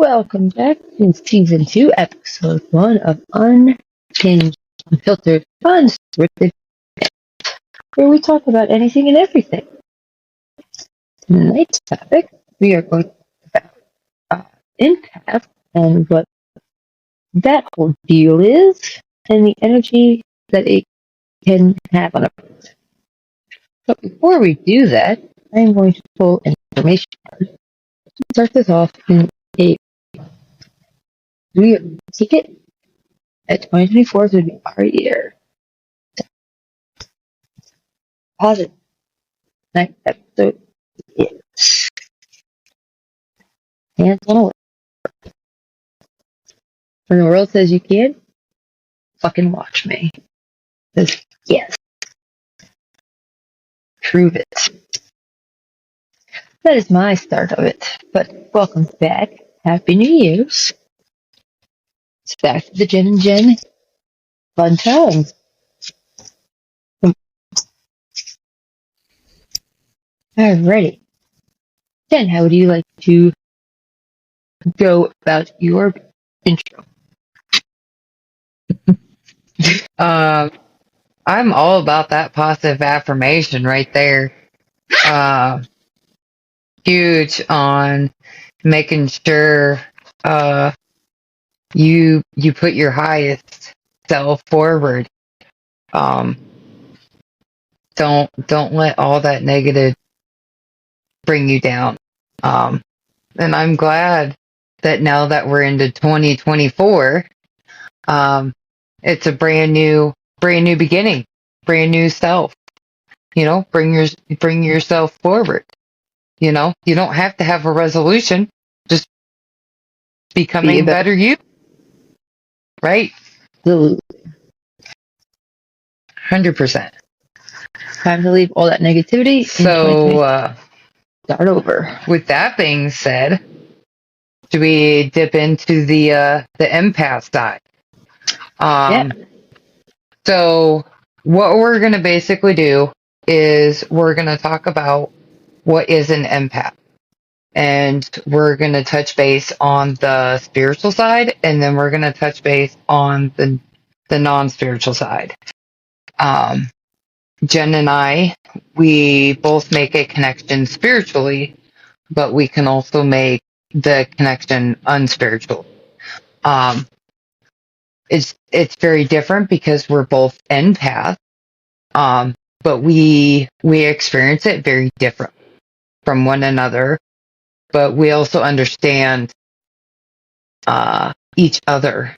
Welcome back to Season 2, Episode 1 of Unhinged, Unfiltered, Unscripted, where we talk about anything and everything. Tonight's topic, we are going to talk about empath and what that whole deal is, and the energy that it can have on a person. But before we do that, I'm going to pull an information card to start this off in a we take it at 2024 would be our year. Positive. Next episode is hands on away. When the world says you can't, fucking watch me. Says yes. Prove it. That is my start of it. But welcome back. Happy New Year's. It's back to the Jen and Jen fun times. Alrighty. Jen, how would you like to go about your intro? I'm all about that positive affirmation right there. Huge on making sure you put your highest self forward. Don't let all that negative bring you down. And I'm glad that now that we're into 2024, it's a brand new beginning, brand new self. You know, bring yourself forward. You know, you don't have to have a resolution. Just becoming better you. Right? Absolutely. 100%. Time to leave all that negativity. So, start over. With that being said, do we dip into the empath side? Yeah. So what we're going to basically do is we're going to talk about what is an empath. And we're going to touch base on the spiritual side, and then we're going to touch base on the non-spiritual side. Jen and I, we both make a connection spiritually, but we can also make the connection unspiritual. It's very different because we're both empaths, but we experience it very different from one another. But we also understand each other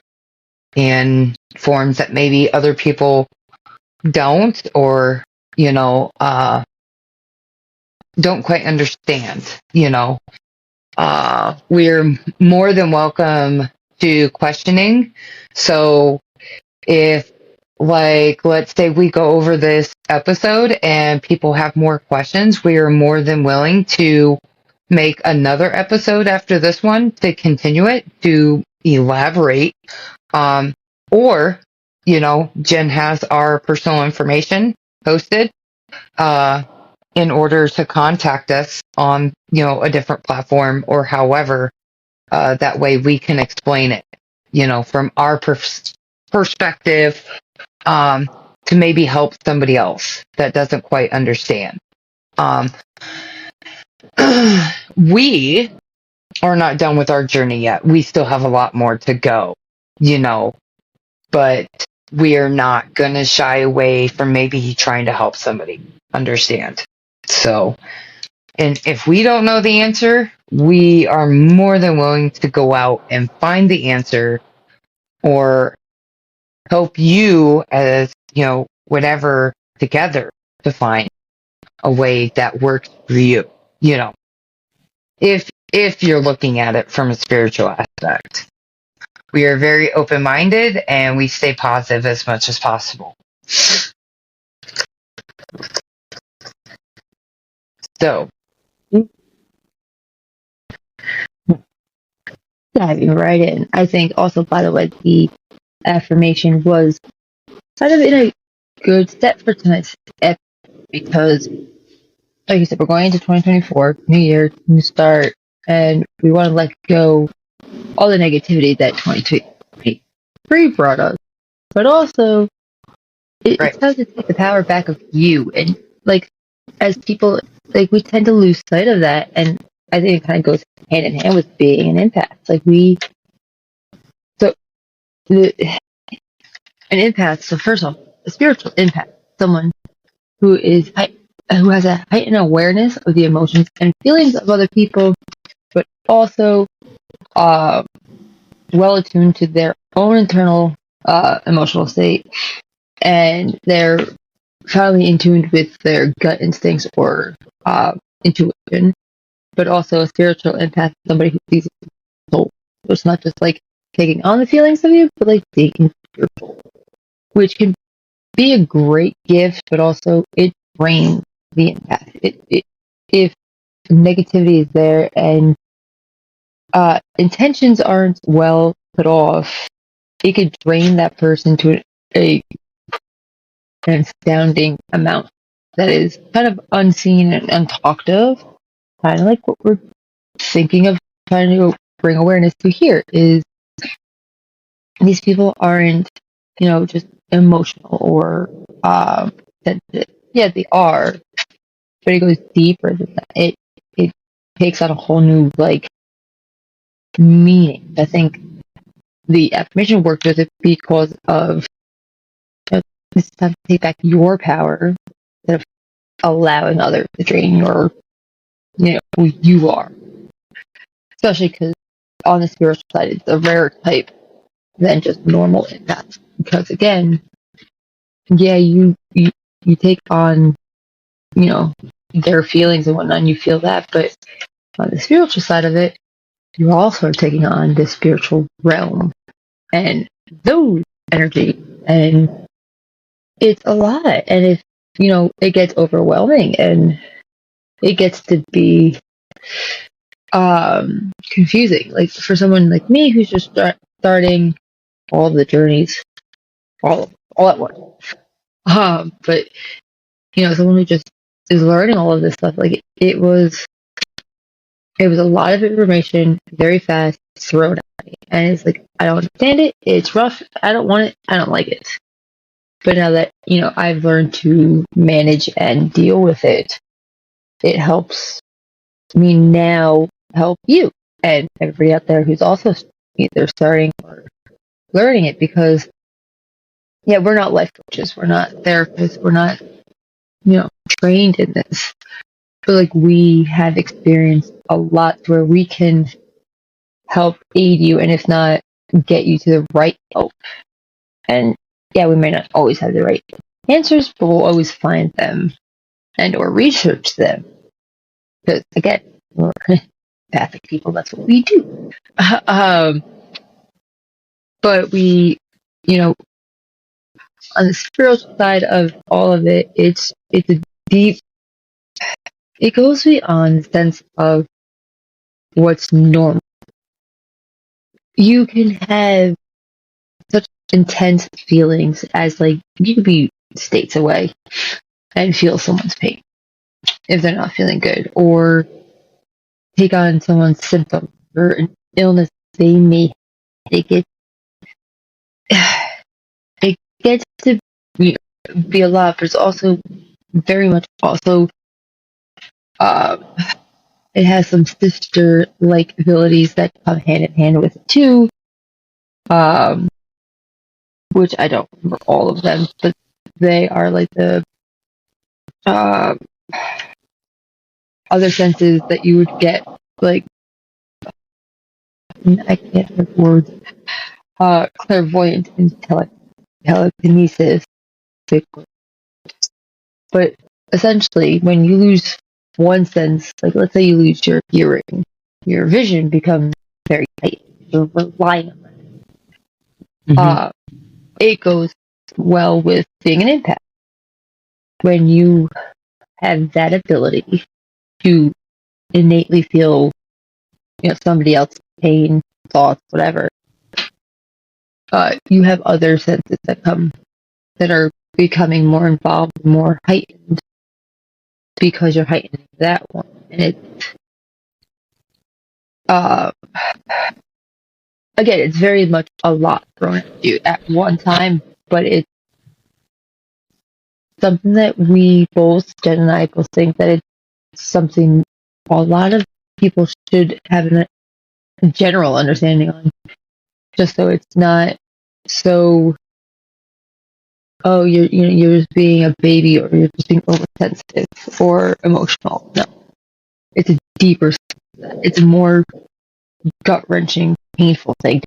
in forms that maybe other people don't, or don't quite understand. We're more than welcome to questioning. So if, like, let's say we go over this episode and people have more questions, we are more than willing to make another episode after this one to continue it, to elaborate. Or, Jen has our personal information posted in order to contact us on, a different platform, or however, that way we can explain it, from our perspective, to maybe help somebody else that doesn't quite understand. We are not done with our journey yet. We still have a lot more to go, but we are not going to shy away from maybe trying to help somebody understand. So, and if we don't know the answer, we are more than willing to go out and find the answer, or help you as, whatever, together to find a way that works for you, if you're looking at it from a spiritual aspect. We are very open-minded, and we stay positive as much as possible. So, diving right in. I think also, by the way, the affirmation was kind of in a good step for tonight's episode, because, like you said, we're going into 2024, new year, new start, and we want to let go all the negativity that 2023 brought us, but also it's time to take the power back of you. And like, as people, like, we tend to lose sight of that, and I think it kind of goes hand in hand with being an empath. Like, so the, an empath. So first off, a spiritual empath, someone who who has a heightened awareness of the emotions and feelings of other people, but also uh, well attuned to their own internal emotional state, and they're finally in tune with their gut instincts or intuition, but also a spiritual empath, somebody who sees the soul. So it's not just like taking on the feelings of you, but like taking your soul, which can be a great gift, but also it drains the empath. If negativity is there and intentions aren't well put off, it could drain that person to an astounding amount that is kind of unseen and untalked of. Kind of like what we're thinking of trying to bring awareness to here is these people aren't, just emotional or sensitive. Yeah, they are, but it goes deeper than that. It takes on a whole new like meaning. I think the affirmation worked with it because of this time to take back your power instead of allowing others to drain your, who you are. Especially because on the spiritual side, it's a rarer type than just normal empaths. Because again, yeah, you take on, their feelings and whatnot, and you feel that, but on the spiritual side of it, you also are taking on the spiritual realm and those energy, and it's a lot. And if it gets overwhelming and it gets to be confusing, like for someone like me who's just starting all the journeys all at once. But someone who just is learning all of this stuff, like it was a lot of information, very fast, thrown at me, and it's like I don't understand it. It's rough. I don't want it. I don't like it. But now that I've learned to manage and deal with it, it helps me now help you and everybody out there who's also either starting or learning it. Because yeah, we're not life coaches, we're not therapists, we're not trained in this, but like we have experienced a lot where we can help aid you, and if not, get you to the right help. And yeah, we may not always have the right answers, but we'll always find them and or research them. Because again, we're empathic people, that's what we do. But we, on the spiritual side of all of it, it's a deep, it goes beyond the sense of what's normal. You can have such intense feelings as like you could be states away and feel someone's pain if they're not feeling good, or take on someone's symptom or an illness they may take. It gets to be a lot, but it's also very much also uh, it has some sister like abilities that come hand in hand with it too. Um, which I don't remember all of them, but they are like the uh, other senses that you would get, like I can't remember words, clairvoyance and telekinesis. But essentially, when you lose one sense, like let's say you lose your hearing, your vision becomes very tight. You're relying on that. It goes well with being an empath. When you have that ability to innately feel, somebody else's pain, thoughts, whatever, you have other senses that are becoming more involved, more heightened, because you're heightening that one. And it's again, it's very much a lot thrown at you at one time, but it's something that we both, Jen and I, both think that it's something a lot of people should have a general understanding on, just so it's not so, oh, you're just being a baby, or you're just being oversensitive or emotional. No, it's a deeper, it's a more gut wrenching, painful thing.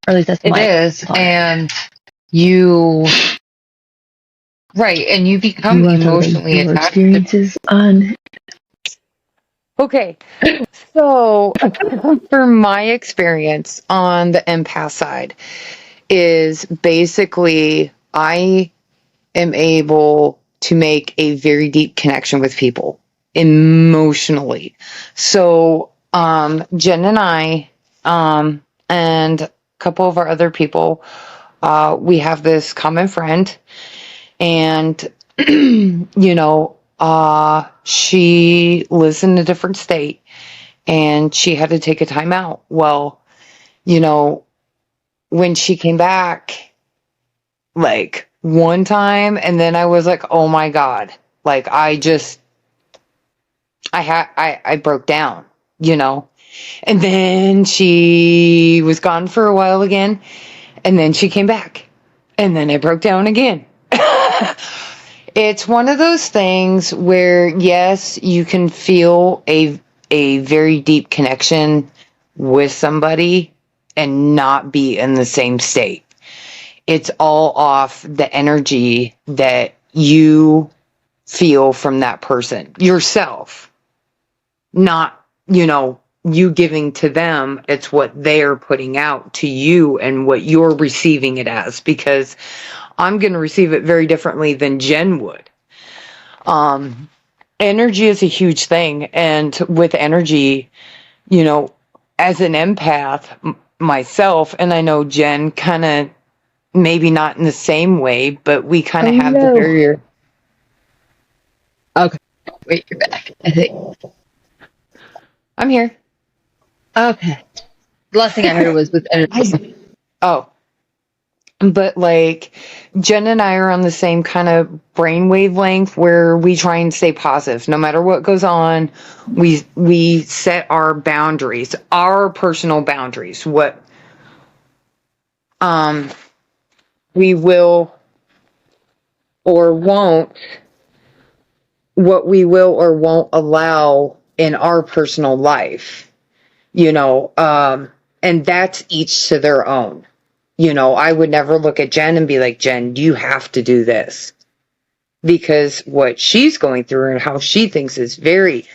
Or at least that's It my is, thought. and you, right, and you become You want to talk about emotionally your attached to. experiences on? Okay, so for my experience on the empath side is basically I am able to make a very deep connection with people emotionally. So Jen and I and a couple of our other people, we have this common friend, and she lives in a different state, and she had to take a time out. Well, you know, when she came back, like one time, and then I was like, oh my God, like I broke down, and then she was gone for a while again, and then she came back, and then I broke down again. It's one of those things where, yes, you can feel a very deep connection with somebody and not be in the same state. It's all off the energy that you feel from that person yourself, not, you giving to them. It's what they're putting out to you and what you're receiving it as, because I'm going to receive it very differently than Jen would. Energy is a huge thing. And with energy, as an empath myself, and I know Jen kind of maybe not in the same way, but we kind of have the No. barrier. Okay. Wait, you're back, I think. I'm here. Okay. The last thing I heard was with energy. Oh, but like Jen and I are on the same kind of brain wavelength where we try and stay positive no matter what goes on. We set our boundaries, our personal boundaries, what we will or won't, what we will or won't allow in our personal life, and that's each to their own. I would never look at Jen and be like, Jen, you have to do this, because what she's going through and how she thinks is very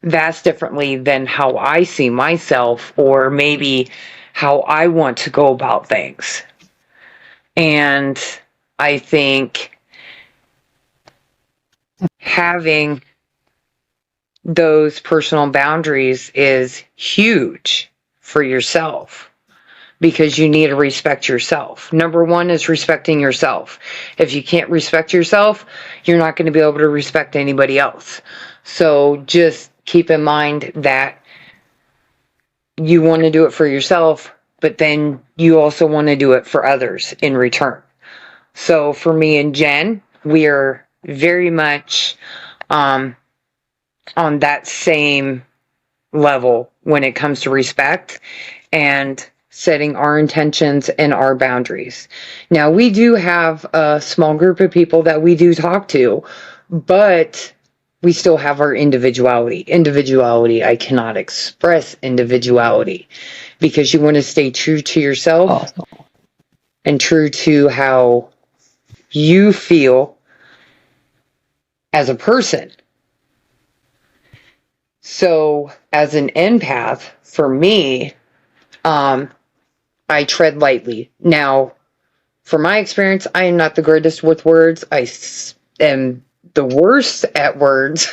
vast differently than how I see myself, or maybe how I want to go about things. And I think having those personal boundaries is huge for yourself, because you need to respect yourself. Number one is respecting yourself. If you can't respect yourself, you're not going to be able to respect anybody else. So just keep in mind that you want to do it for yourself, but then you also want to do it for others in return. So for me and Jen, we are very much on that same level when it comes to respect and setting our intentions and our boundaries. Now, we do have a small group of people that we do talk to, but we still have our individuality. I cannot express individuality, because you want to stay true to yourself and true to how you feel as a person. So as an empath, for me, I tread lightly. Now, from my experience, I am not the greatest with words. I am the worst at words.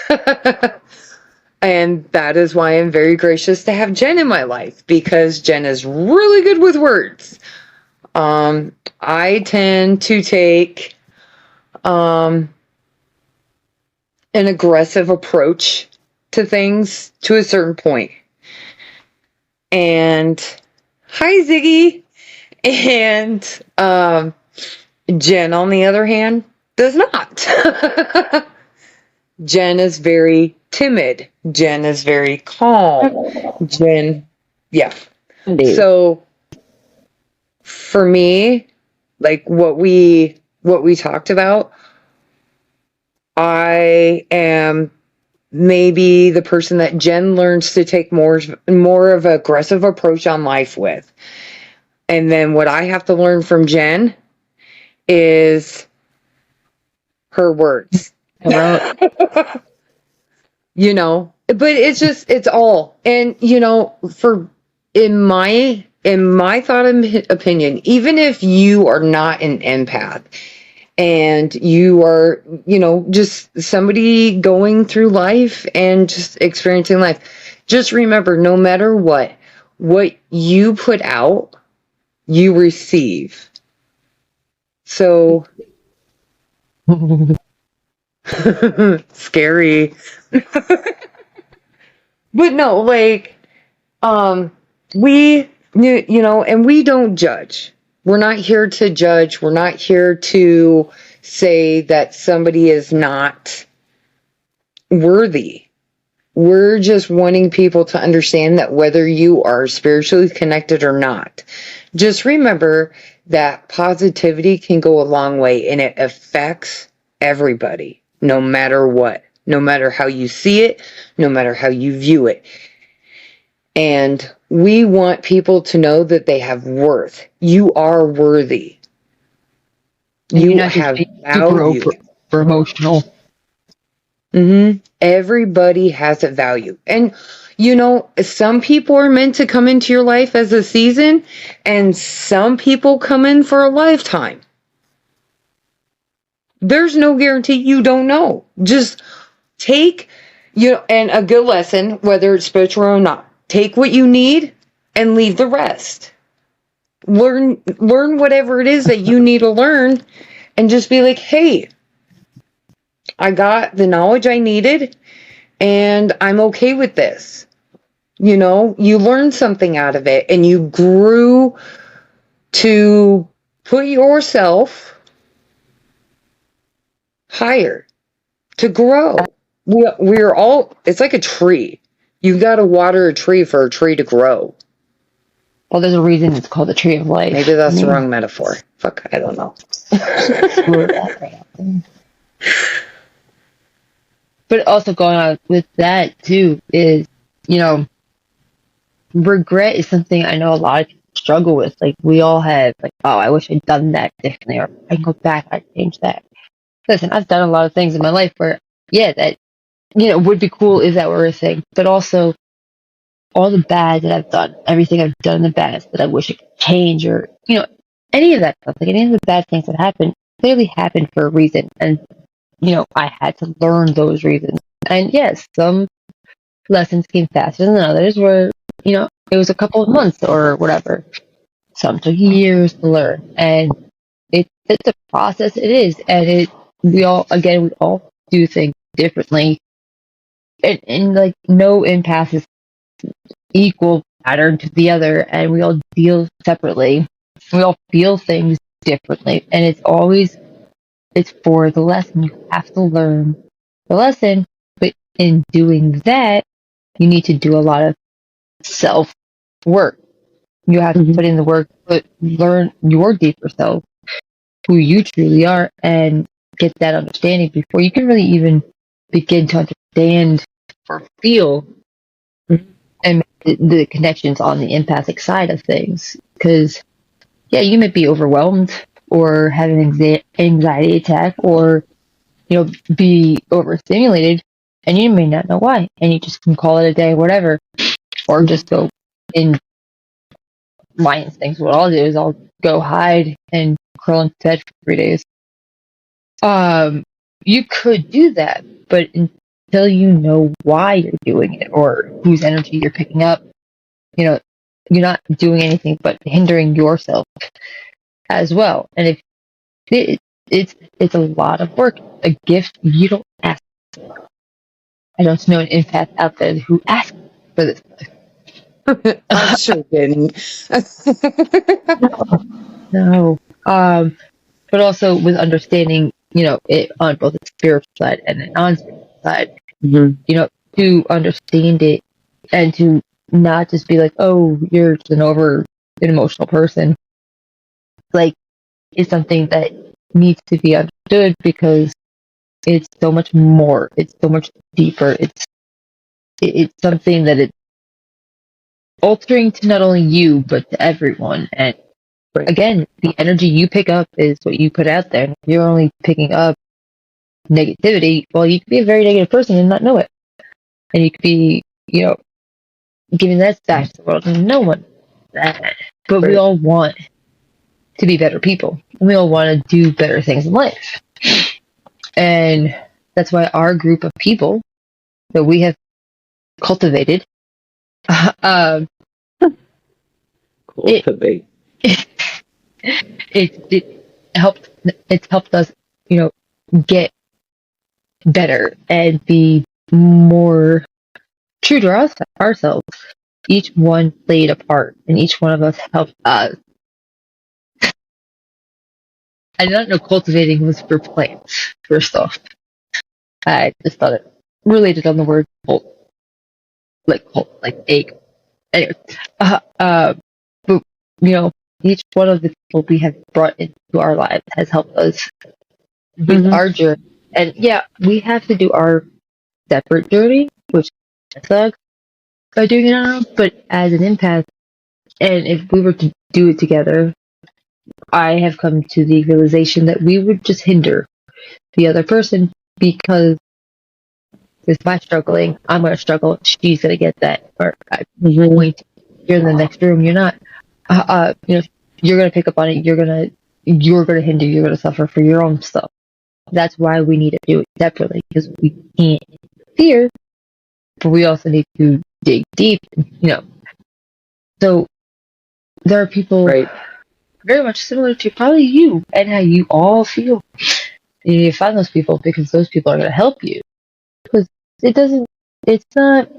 And that is why I'm very gracious to have Jen in my life, because Jen is really good with words. I tend to take an aggressive approach to things to a certain point. And hi, Ziggy. And Jen, on the other hand, does not. Jen is very timid. Jen is very calm. Jen, yeah. Indeed. So for me, like what we talked about, I am maybe the person that Jen learns to take more of an aggressive approach on life with. And then what I have to learn from Jen is her words. You know, but it's all. And you know, in my thought and opinion, even if you are not an empath and you are, you know, just somebody going through life and just experiencing life, just remember, no matter what you put out, you receive. So scary. But no, like, we, you know, and we don't judge. We're not here to judge. We're not here to say that somebody is not worthy. We're just wanting people to understand that whether you are spiritually connected or not, just remember that positivity can go a long way and it affects everybody, no matter what, no matter how you see it, no matter how you view it. And we want people to know that they have worth. You are worthy. You have value. For emotional. Everybody has a value. And, you know, some people are meant to come into your life as a season, and some people come in for a lifetime. There's no guarantee. You don't know. Just take, you know, and a good lesson, whether it's spiritual or not, take what you need and leave the rest. Learn whatever it is that you need to learn, and just be like, hey, I got the knowledge I needed and I'm okay with this. You know, you learned something out of it and you grew to put yourself higher, to grow. We're all, it's like a tree. You've got to water a tree for a tree to grow. Well, there's a reason it's called the tree of life. Maybe that's the wrong metaphor. Fuck, I don't know. But also going on with that too is, you know, regret is something I know a lot of people struggle with. Like we all have, like, oh, I wish I'd done that differently, or I can go back, I'd change that. Listen, I've done a lot of things in my life where, yeah, that, you know, would be cool if that were a thing. But also, all the bad that I've done, everything I've done in the past that I wish I could change, or, you know, any of that stuff, like any of the bad things that happened, clearly happened for a reason. And, you know, I had to learn those reasons. And yes, some lessons came faster than others where, you know, it was a couple of months or whatever. Some took years to learn. And it's a process, it is. And we all do things differently. And like, no empath is equal pattern to the other, and we all deal separately. We all feel things differently, and it's for the lesson. You have to learn the lesson, but in doing that, you need to do a lot of self work. You have to put in the work, learn your deeper self, who you truly are, and get that understanding before you can really even begin to understand or feel and the connections on the empathic side of things. Because, yeah, you might be overwhelmed or have an anxiety attack, or, you know, be overstimulated, and you may not know why, and you just can call it a day, whatever, or just go in. My instincts, what I'll do is I'll go hide and curl into bed for 3 days. You could do that, but until you know why you're doing it or whose energy you're picking up, you know, you're not doing anything but hindering yourself as well. And if it's a lot of work, a gift you don't ask for. I don't know an empath out there who asks for this. I'm sure kidding. No. But also with understanding, it on both the spiritual side and the non-spiritual side, Mhm. to understand it and to not just be like, oh, you're just an emotional person. Like, it's something that needs to be understood because it's so much more. It's so much deeper. It's something that it's altering to not only you but to everyone. And Right. again, the energy you pick up is what you put out there. And if you're only picking up negativity, well, you could be a very negative person and not know it. And you could be, giving that back to the world and no one that. But we Right. all want to be better people. We all want to do better things in life. And that's why our group of people that we have cultivated, um, it, Cultivate. it's helped us, get better and be more true to ourselves. Each one played a part, and each one of us helped us. I did not know cultivating was for plants, first off. I just thought it related on the word cult, like egg. Anyway, but each one of the people we have brought into our lives has helped us with Mhm. our journey. And yeah, we have to do our separate journey, which sucks by doing it on our own. But as an empath, and if we were to do it together, I have come to the realization that we would just hinder the other person because with my struggling, I'm going to struggle. She's going to get that. Or I'm Mhm. going to, you're in the next room. You're not. You're going to pick up on it. You're going to hinder. You're going to suffer for your own stuff. That's why we need to do it separately because we can't interfere, but we also need to dig deep. So there are people Right. very much similar to probably you and how you all feel. You need to find those people because those people are going to help you. Because it doesn't. It's not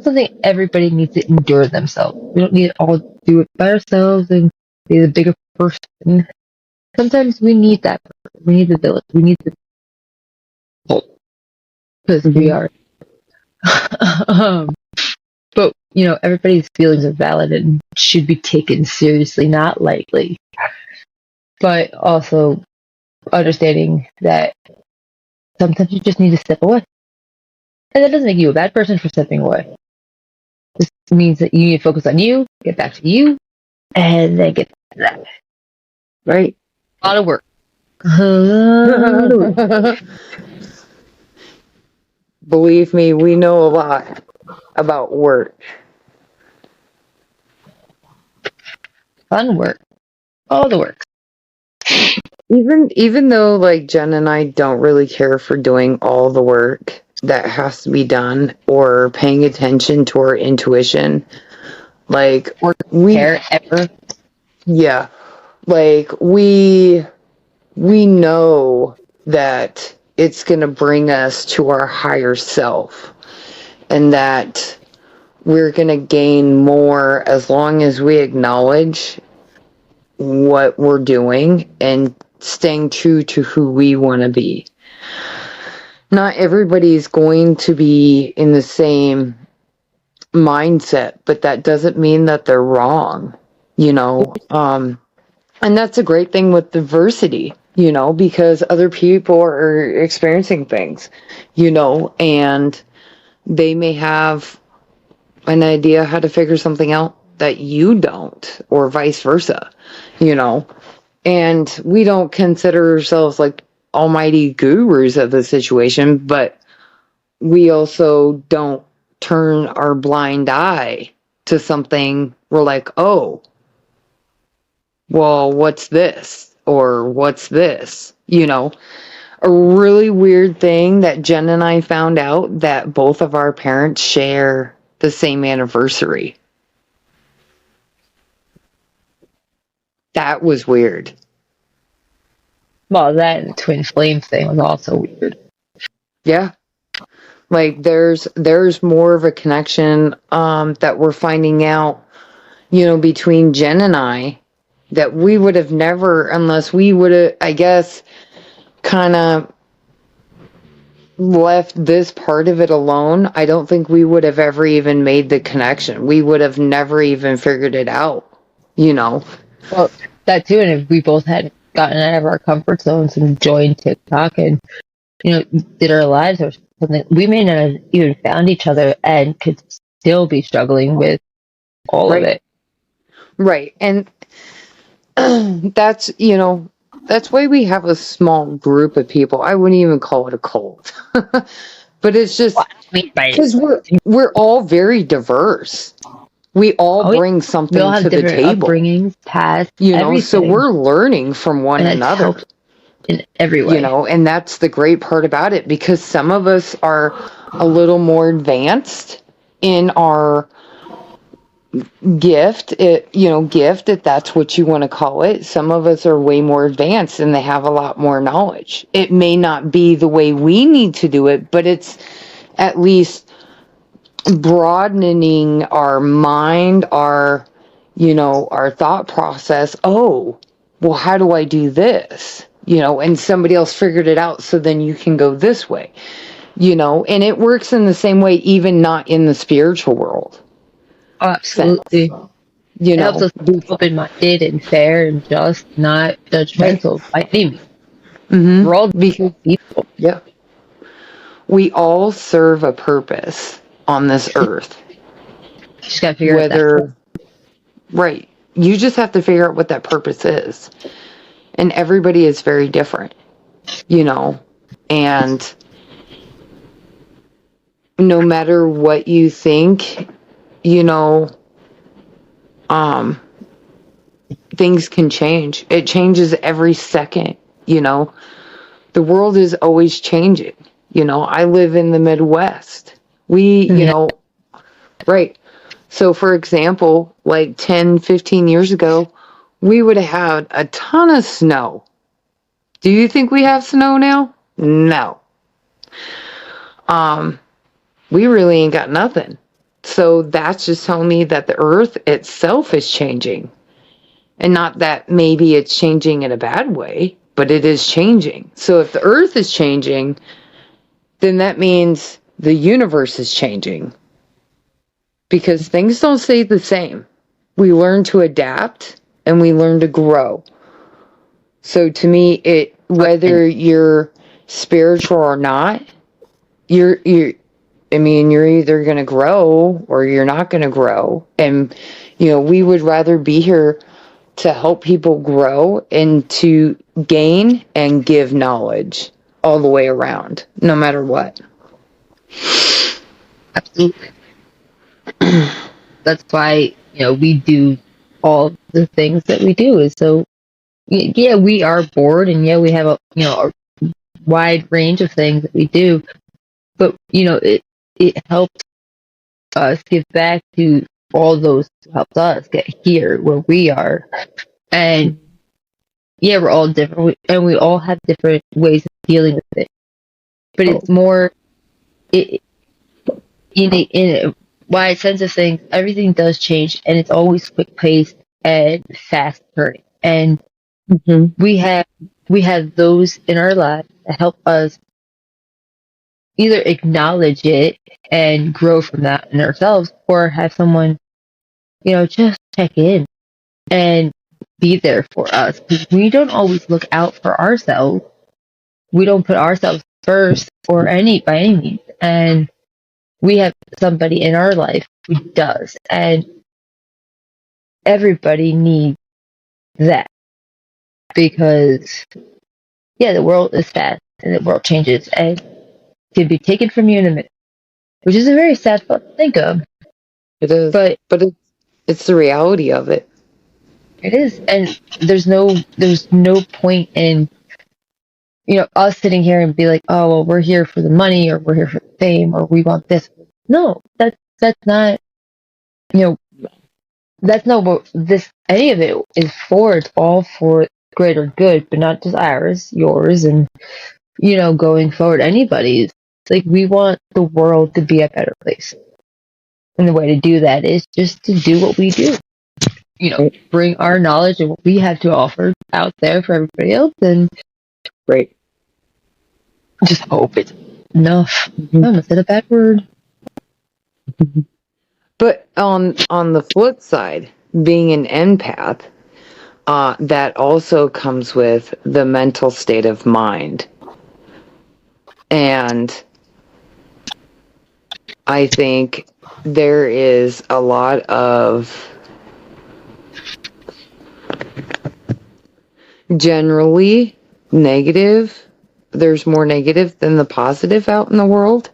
something everybody needs to endure themselves. We don't need to all do it by ourselves and be the bigger person. Sometimes we need that person. We need the village. We need the cult because we Mhm. are. um, but everybody's feelings are valid and should be taken seriously, not lightly. But also understanding that sometimes you just need to step away, and that doesn't make you a bad person for stepping away. This means that you need to focus on you, get back to you, and then get back to that. Right. A lot of work. A lot of work. Believe me, we know a lot about work. Fun work. All the work. Even though like Jen and I don't really care for doing all the work that has to be done or paying attention to our intuition, like Work we care ever. yeah, like we know that it's going to bring us to our higher self and that we're going to gain more as long as we acknowledge what we're doing and staying true to who we want to be. Not everybody's going to be in the same mindset, but that doesn't mean that they're wrong, you know. And that's a great thing with diversity, because other people are experiencing things, and they may have an idea how to figure something out that you don't, or vice versa, you know. And we don't consider ourselves like almighty gurus of the situation, but we also don't turn our blind eye to something. We're like, oh, well, what's this? Or what's this? A really weird thing that Jen and I found out that both of our parents share the same anniversary. That was weird. Well, that and the twin flame thing was also weird. Yeah. Like there's more of a connection that we're finding out, between Jen and I, that we would have never, unless we would have, I guess, kind of left this part of it alone. I don't think we would have ever even made the connection. We would have never even figured it out, Well, that too, and if we both had gotten out of our comfort zones and joined TikTok and did our lives or something, we may not have even found each other and could still be struggling with all of Right. it. Right. And that's why we have a small group of people. I wouldn't even call it a cult. But it's just because we're all very diverse. We all bring something we all have to the different table. upbringings, past, So everything. we're learning from one And it's another. helped in every way. And that's the great part about it, because some of us are a little more advanced in our gift, if that's what you want to call it. Some of us are way more advanced and they have a lot more knowledge. It may not be the way we need to do it, but it's at least broadening our mind, our thought process. Oh, well, how do I do this? And somebody else figured it out, so then you can go this way. And it works in the same way, even not in the spiritual world. Oh, absolutely. It helps us be open-minded and fair and just, not judgmental by any means. Mm-hmm. We're all people. Yeah. We all serve a purpose on this earth. Just gotta figure out that. Right. You just have to figure out what that purpose is. And everybody is very different, and no matter what you think, things can change. It changes every second, The world is always changing. I live in the Midwest. Right. So for example, like 10, 15 years ago, we would have had a ton of snow. Do you think we have snow now? No. We really ain't got nothing. So that's just telling me that the earth itself is changing. And not that maybe it's changing in a bad way, but it is changing. So if the earth is changing, then that means the universe is changing. Because things don't stay the same. We learn to adapt and we learn to grow. So to me, whether you're spiritual or not, you're either going to grow or you're not going to grow. And, we would rather be here to help people grow and to gain and give knowledge all the way around, no matter what. Absolutely. That's why, we do all the things that we do. Is so, yeah, we are bored, and yeah, we have a wide range of things that we do, but it helps us give back to all those who helped us get here where we are. And yeah, we're all different, and we all have different ways of dealing with it. But it's more in a wide sense of things. Everything does change, and it's always quick paced and fast turning. And we have those in our lives that help us either acknowledge it and grow from that in ourselves, or have someone, just check in and be there for us. Because we don't always look out for ourselves. We don't put ourselves first by any means. And we have somebody in our life who does. And everybody needs that. Because, yeah, the world is fast and the world changes and can be taken from you in a minute. Which is a very sad thought to think of. It is. But it's the reality of it. It is. And there's no point in, us sitting here and be like, oh, well, we're here for the money, or we're here for the fame, or we want this. No, that's not, that's not what any of it is for. It's all for greater good, but not just ours, yours, and, going forward, anybody's. Like, we want the world to be a better place. And the way to do that is just to do what we do. Bring our knowledge and what we have to offer out there for everybody else, and Right. just hope it's enough. Mm-hmm. I almost said a bad word. But on the flip side, being an empath, that also comes with the mental state of mind. And I think there is a lot of generally negative. There's more negative than the positive out in the world.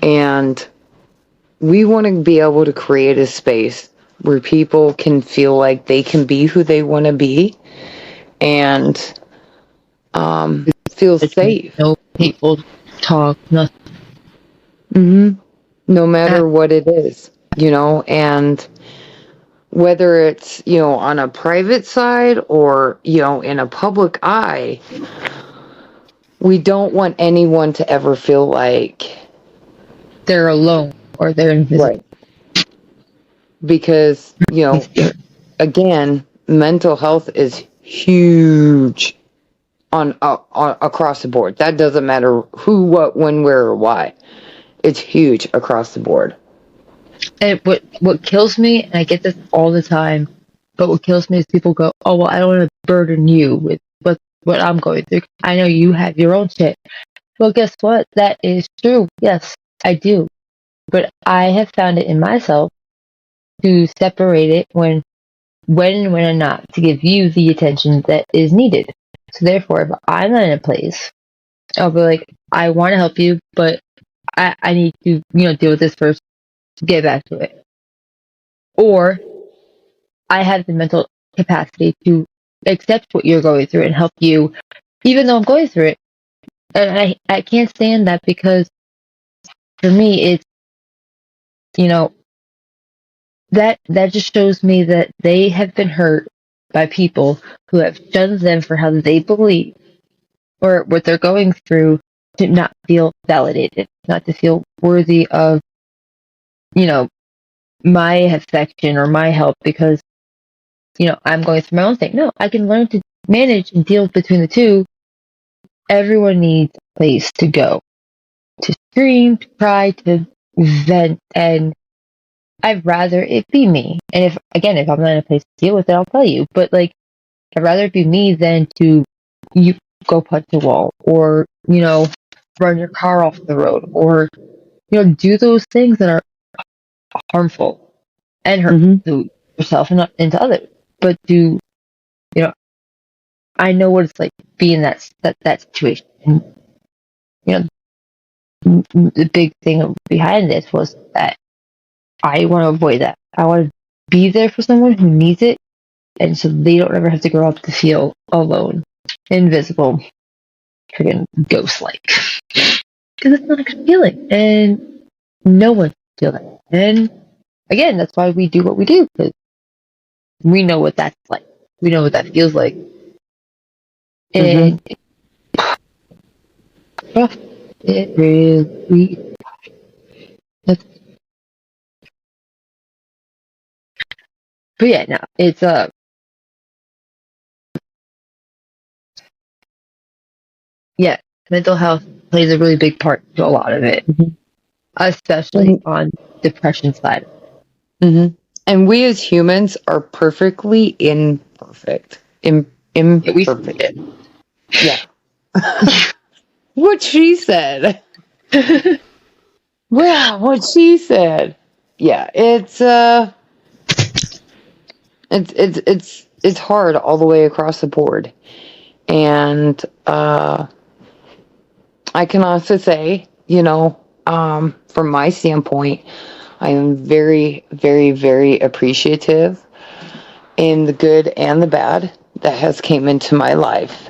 And we want to be able to create a space where people can feel like they can be who they want to be and feel safe. No hateful talk, nothing. Mm-hmm. No matter what it is, and whether it's, on a private side or, in a public eye, we don't want anyone to ever feel like They're alone or they're invisible. right. Because, again, mental health is huge on across the board. That doesn't matter who, what, when, where, or why. It's huge across the board. And what kills me, and I get this all the time, but what kills me is people go, "Oh well, I don't want to burden you with what I'm going through. I know you have your own shit." Well, guess what? That is true. Yes, I do. But I have found it in myself to separate it when and when not, to give you the attention that is needed. So therefore, if I'm not in a place, I'll be like, I want to help you, but I need to, deal with this first to get back to it. Or I have the mental capacity to accept what you're going through and help you, even though I'm going through it. And I can't stand that, because for me, it's, that just shows me that they have been hurt by people who have judged them for how they believe or what they're going through, to not feel validated, not to feel worthy of, my affection or my help, because, I'm going through my own thing. No, I can learn to manage and deal between the two. Everyone needs a place to go, to scream, to cry, to vent, and I'd rather it be me. And if I'm not in a place to deal with it, I'll tell you. But I'd rather it be me than to you go punch a wall, or run your car off the road, or do those things that are harmful and hurtful to yourself and not into others. But I know what it's like to be in that situation. And the big thing behind this was that I want to avoid that. I want to be there for someone who needs it, and so they don't ever have to grow up to feel alone, invisible, freaking ghost-like. Because it's not a good feeling, and no one can feel that. And again, that's why we do what we do, because we know what that's like. We know what that feels like. And it really. But yeah, no, it's yeah, mental health plays a really big part to a lot of it, especially on depression side. And we as humans are perfectly imperfect. Imperfect. Yeah. What she said. Well, what she said. Yeah, it's hard all the way across the board. And I can also say, from my standpoint, I am very, very, very appreciative in the good and the bad that has came into my life.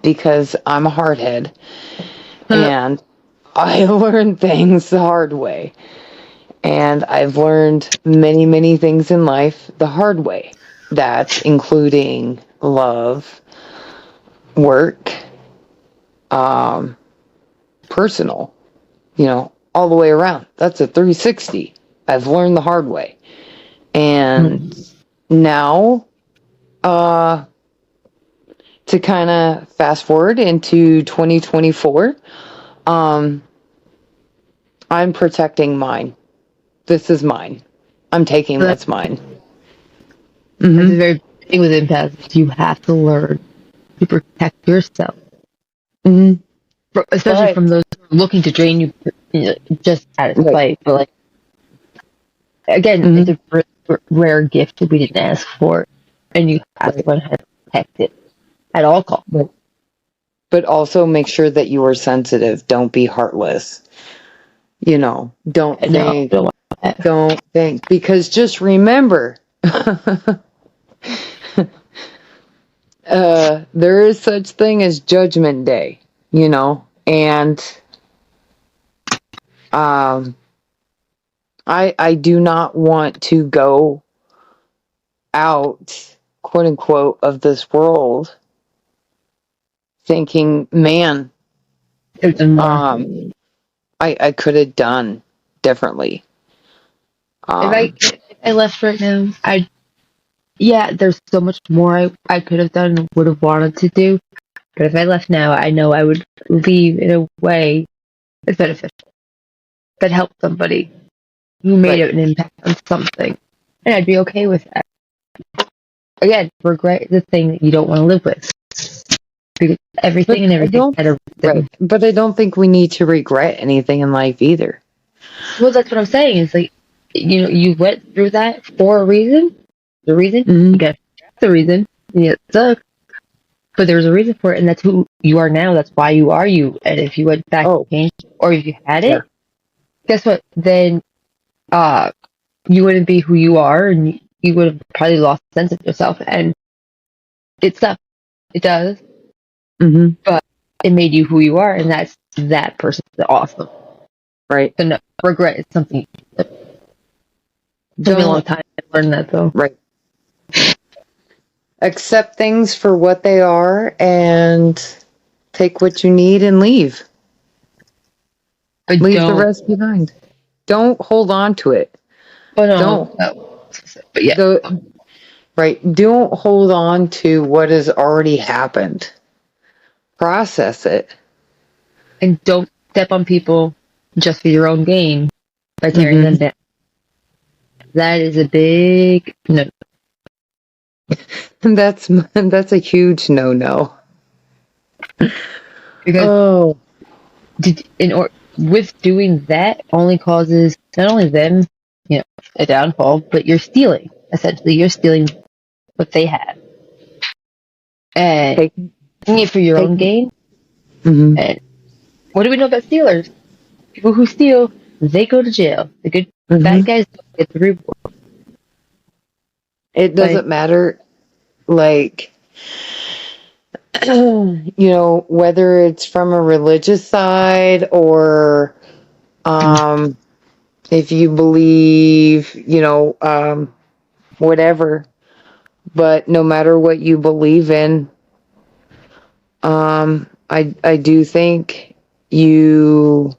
Because I'm a hardhead and I learned things the hard way. And I've learned many, many things in life the hard way. That's including love, work, personal, all the way around. That's a 360. I've learned the hard way. And now, to kind of fast forward into 2024, I'm protecting mine. This is mine. I'm taking what's mine. That's a very big thing with empaths. You have to learn to protect yourself. Especially from those who are looking to drain you, just out of spite. But like, again, it's a rare gift that we didn't ask for, and you have to learn how to protect it at all costs. But also make sure that you are sensitive. Don't be heartless. Don't think, because just remember, there is such thing as Judgment Day, and I do not want to go out, quote unquote, of this world thinking, man, I could have done differently. If I left right now, there's so much more I could have done, would have wanted to do. But if I left now, I know I would leave in a way that's beneficial, that helped somebody who made an impact on something, and I'd be okay with that. Again, regret is the thing that you don't want to live with. Because everything had a reason. But I don't think we need to regret anything in life either. Well, that's what I'm saying. Is like, you went through that for a reason. The reason you got the reason. It sucks, but there's a reason for it, and that's who you are now. That's why you are you. And if you went back to change, or if you had it, guess what? Then, you wouldn't be who you are, and you would have probably lost a sense of yourself. And it sucks. It does. But it made you who you are, and that person's awesome. Right. So no, regret is something. It took me a long time to learn that, though. Right. Accept things for what they are and take what you need and leave. But leave the rest behind. Don't hold on to it. Oh, no. Don't. No. But yeah. Right. Don't hold on to what has already happened. Process it. And don't step on people just for your own gain by tearing them down. That is a big no. That's a huge no. Because with doing that only causes not only them, a downfall, but you're stealing. Essentially, you're stealing what they have and taking it for your own gain. And what do we know about stealers? People who steal, they go to jail. The good bad guys don't get the reward. It doesn't matter, whether it's from a religious side or if you believe, whatever. But no matter what you believe in, I do think you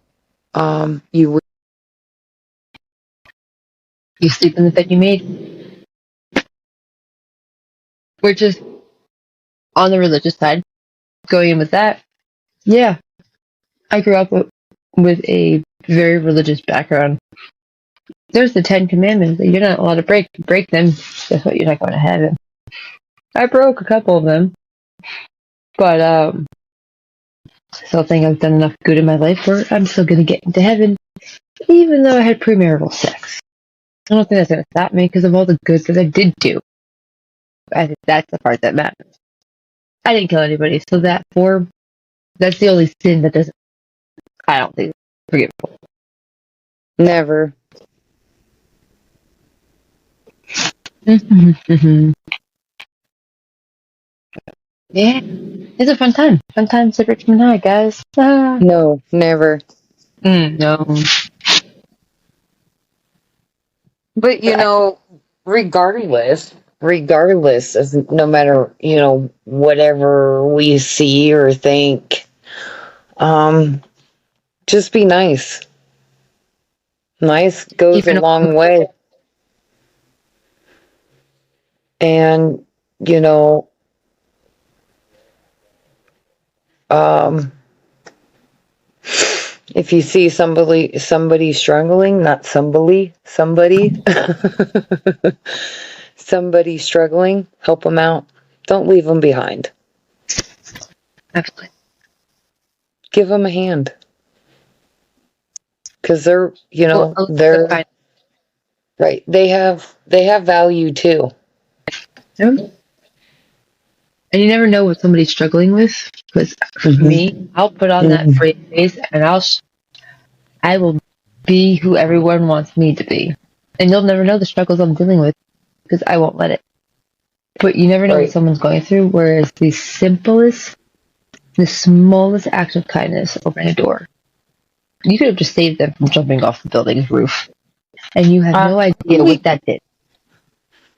sleep in the bed you made, which is on the religious side. Going in with that, I grew up with a very religious background. There's the 10 Commandments that you're not allowed to break. You break them, guess what? You're not going to heaven. I broke a couple of them, but I still think I've done enough good in my life where I'm still going to get into heaven, even though I had premarital sex. I don't think that's going to stop me because of all the good that I did do. I think that's the part that matters. I didn't kill anybody, so that's the only sin that doesn't, I don't think, forgivable. Never. Yeah, it's a fun time. Fun time at Richmond High, guys. No, never. No. But, regardless of no matter, whatever we see or think, Just be nice. Nice goes a Even long way. And, you know, if you see somebody struggling, not somebody, somebody struggling, help them out. Don't leave them behind. absolutely. Give them a hand. Because they're, you know, Well, they're right. They have value too. and you never know what somebody's struggling with. Because for me, I'll put on that face and I will be who everyone wants me to be. And you'll never know the struggles I'm dealing with because I won't let it. But you never know what Right. someone's going through, whereas the smallest act of kindness opening a door, you could have just saved them from jumping off the building's roof. And you have no idea what that did.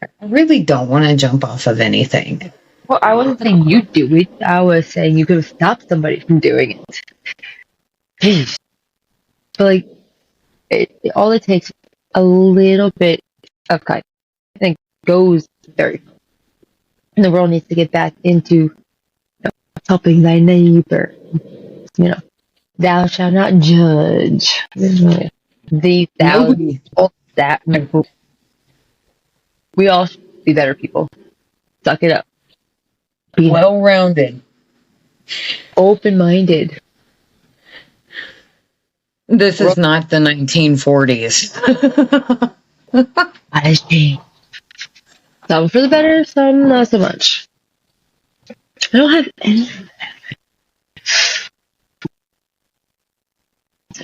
I really don't want to jump off of anything. Well, I wasn't saying you do it. I was saying you could have stopped somebody from doing it. Jeez. But, like, all it takes a little bit of kindness. I think goes very far. And the world needs to get back into helping thy neighbor. You know, thou shalt not judge. The thou that we all should be better people. Suck it up. Be Well-rounded. open-minded. This is not the 1940s. That has changed. Some for the better, some not so much. I don't have any.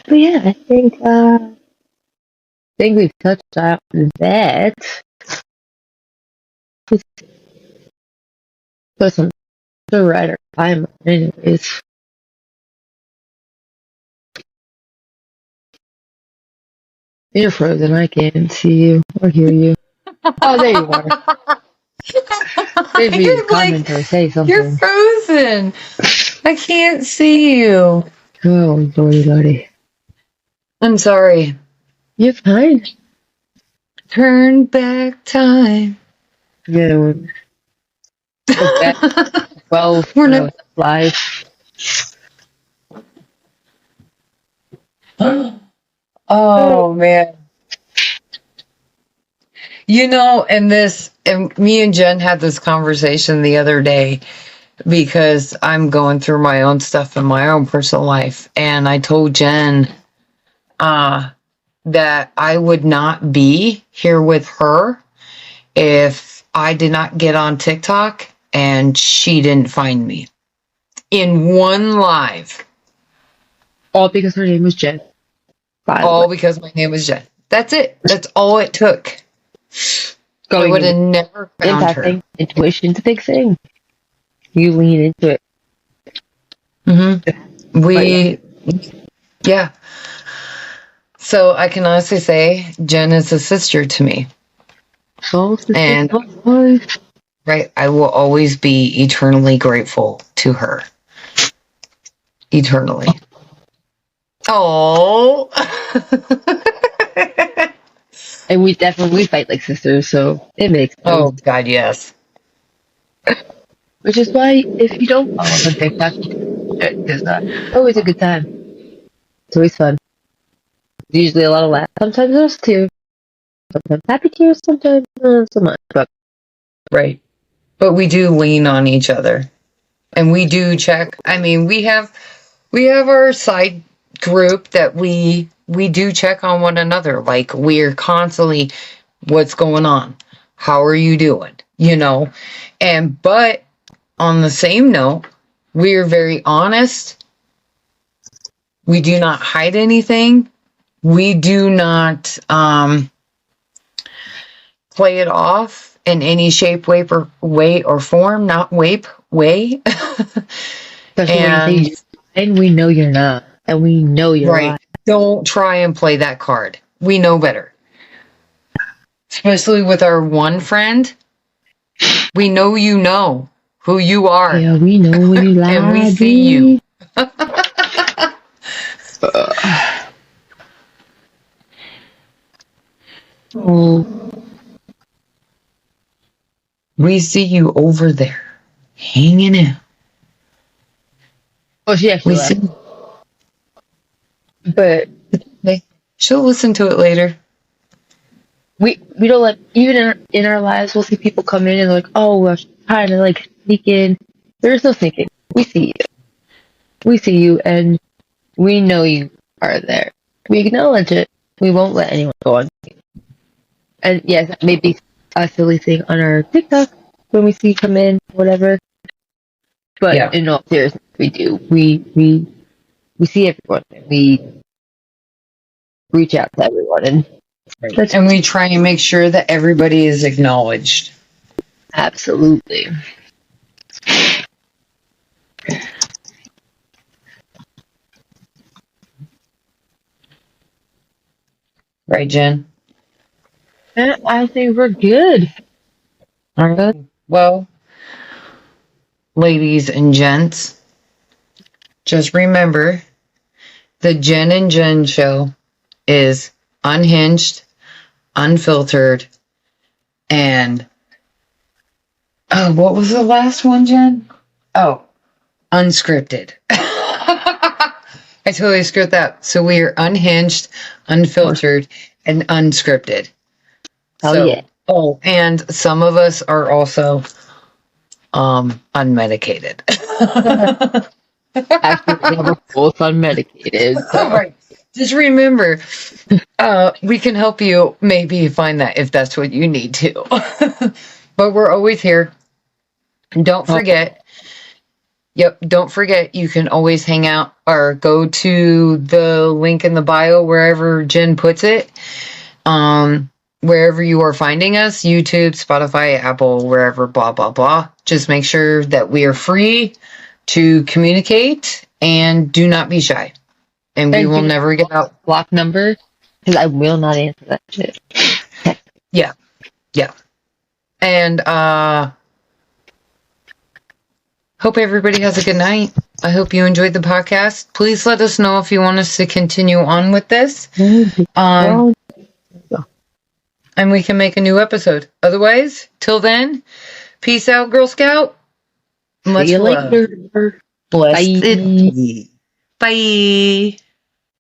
But yeah, I think we've touched on that. But some the writer time, anyways. You're frozen. I can't see you or hear you. Oh, there you are. Maybe you comment or say something. You're frozen. I can't see you. Oh, lordy. I'm sorry. You're fine. Turn back time. Yeah, we're back. 12. We're not live. Oh man. You know, and me and Jen had this conversation the other day because I'm going through my own stuff in my own personal life. And I told Jen that I would not be here with her if I did not get on TikTok and she didn't find me in one live. All because her name was Jen. All because my name was Jen. That's it. That's all it took. I would have never found her. Intuition's a big thing. You lean into it. Yeah. So I can honestly say Jen is a sister to me. And right, I will always be eternally grateful to her. Eternally. Oh. And we definitely fight like sisters, so it makes sense. Oh God, yes. Which is why if you don't follow us on TikTok, because it's always a good time. It's always fun. There's usually a lot of laughs. Sometimes there's tears. Sometimes happy tears. Sometimes not so much. But right. But we do lean on each other, and we do check. I mean, we have our side group that we do check on one another. Like we're constantly, what's going on? How are you doing? You know, but on the same note, we're very honest. We do not hide anything. We do not play it off in any shape, way, or form. Not way. And we know you're not, and we know you're right. Don't try and play that card. We know better. Especially with our one friend. We know you know who you are. Yeah, we know when you lie. And we see you. Oh, We see you over there, hanging out. well, she actually We left, see. but She'll listen to it later. we don't let, even in our lives, we'll see people come in and like, oh, we're trying to like sneak in. There's no sneaking. We see you. We see you, and we know you are there. We acknowledge it. We won't let anyone go on. And yes, that may be a silly thing on our TikTok when we see you come in, whatever. But Yeah. in all seriousness, we do. We see everyone. And we reach out to everyone, and that's And we try and make sure that everybody is acknowledged. absolutely. Right, Jen? And I think we're good. All right. Well, ladies and gents, just remember the Jen and Jen show is unhinged, unfiltered, and oh, what was the last one, Jen? Oh, unscripted. I totally screwed that. So we are unhinged, unfiltered, and unscripted. Oh So, yeah. oh, and some of us are also unmedicated. Actually, we're both unmedicated. All So. right. Just remember, we can help you maybe find that if that's what you need to. But we're always here. And don't forget, don't forget, you can always hang out or go to the link in the bio wherever Jen puts it. Wherever you are finding us, YouTube, Spotify, Apple, wherever, blah, blah, blah. Just make sure that we are free to communicate and do not be shy. And we will never get out. Block number, because I will not answer that shit. Yeah. Yeah. And hope everybody has a good night. I hope you enjoyed the podcast. Please let us know if you want us to continue on with this. And we can make a new episode. Otherwise, till then, peace out, Girl Scout. Much See you love. later. Blessed Bye. be. Bye.